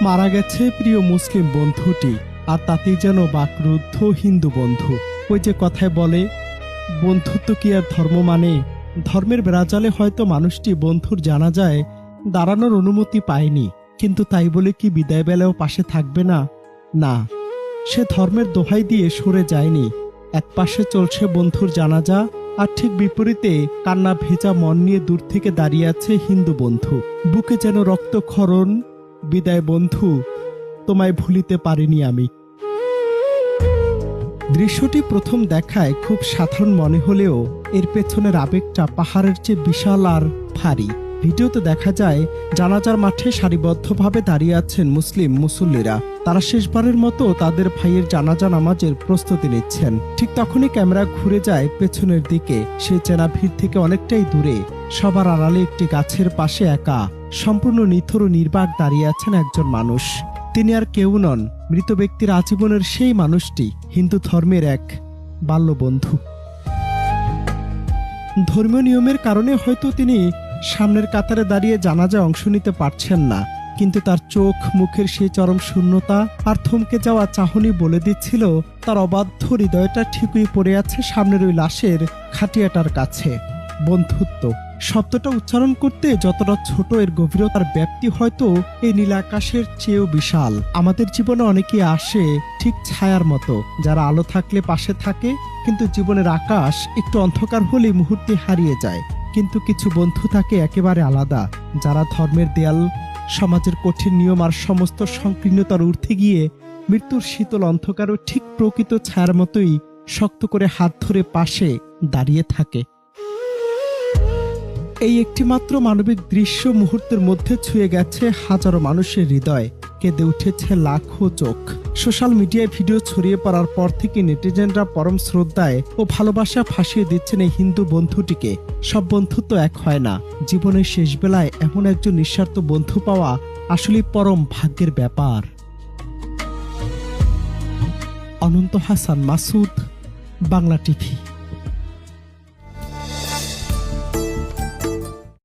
মারা গেছে প্রিয় মুসলিম বন্ধুটি, আর তাতেই যেন বাকরুদ্ধ হিন্দু বন্ধু। ওই যে কথায় বলে, বন্ধুত্ব কি আর ধর্ম মানে? ধর্মের বেড়াজালে হয়তো মানুষটি বন্ধুর জানাজায় দাঁড়ানোর অনুমতি পায়নি, কিন্তু তাই বলে কি বিদায় বেলাও পাশে থাকবে না? না, সে ধর্মের দোহাই দিয়ে সরে যায়নি। এক পাশে চলছে বন্ধুর জানাজা, আর ঠিক বিপরীতে কান্না ভেজা মন নিয়ে দূর থেকে দাঁড়িয়ে আছে হিন্দু বন্ধু। বুকে যেন রক্তক্ষরণ। বিদায় বন্ধু, তোমায় ভুলিতে পারিনি আমি। দৃশ্যটি প্রথম দেখায় খুব সাধারণ মনে হলেও এর পেছনের আবেগটা পাহাড়ের চেয়ে বিশাল আর ভারী। ভিডিওতে দেখা যায় জানাজার মাঠে সারিবদ্ধভাবে দাঁড়িয়ে আছেন মুসলিম মুসল্লিরা। তারা শেষবারের মতো তাদের ভাইয়ের জানাজা নামাজের প্রস্তুতি নিচ্ছেন। ঠিক তখনই ক্যামেরা ঘুরে যায় পেছনের দিকে। সে চেনা ভিড় থেকে অনেকটাই দূরে সবার আড়ালে একটি গাছের পাশে একা, সম্পূর্ণ নিথর ও নির্বাক দাঁড়িয়ে আছেন একজন মানুষ। তিনি আর কেউ নন, মৃত ব্যক্তির আজীবনের সেই মানুষটি, হিন্দু ধর্মের এক বাল্যবন্ধু। ধর্মীয় নিয়মের কারণে হয়তো তিনি সামনের কাতারে দাঁড়িয়ে জানাজায় অংশ নিতে পারছেন না, কিন্তু তার চোখ মুখের সেই চরম শূন্যতা আর থমকে যাওয়া চাহনি বলে দিচ্ছিল তার অবাধ্য হৃদয়টা ঠিকই পড়ে আছে সামনের ওই লাশের খাটিয়াটার কাছে। বন্ধুত্ব শব্দটা উচ্চারণ করতে যতটা ছোট, এর গভীরতার ব্যাপ্তি হয়তো এই নীল আকাশের চেয়েও বিশাল। আমাদের জীবনে অনেকে আসে ঠিক ছায়ার মতো, যারা আলো থাকলে পাশে থাকে, কিন্তু জীবনের আকাশ একটু অন্ধকার হলেই মুহূর্তে হারিয়ে যায়। কিন্তু কিছু বন্ধু থাকে একেবারে আলাদা, যারা ধর্মের দেয়াল, সমাজের কঠিন নিয়ম আর সমস্ত সংকীর্ণতার ঊর্ধ্বে গিয়ে মৃত্যুর শীতল অন্ধকারও ঠিক প্রকৃত ছায়ার মতোই শক্ত করে হাত ধরে পাশে দাঁড়িয়ে থাকে। এই একটি মাত্র মানবিক দৃশ্য মুহূর্তের মধ্যে ছুঁয়ে গেছে হাজারো মানুষের হৃদয়, কেঁদে উঠেছে লাখো চোখ। সোশ্যাল মিডিয়ায় ভিডিও ছড়িয়ে পড়ার পর থেকে নেটিজেনরা পরম শ্রদ্ধায় ও ভালোবাসা ফাঁসিয়ে দিচ্ছেন এই হিন্দু বন্ধুটিকে। সব বন্ধুত্ব এক হয় না। জীবনের শেষ বেলায় এমন একজন নিঃস্বার্থ বন্ধু পাওয়া আসলে পরম ভাগ্যের ব্যাপার। অনন্ত হাসান মাসুদ, বাংলা টিভি।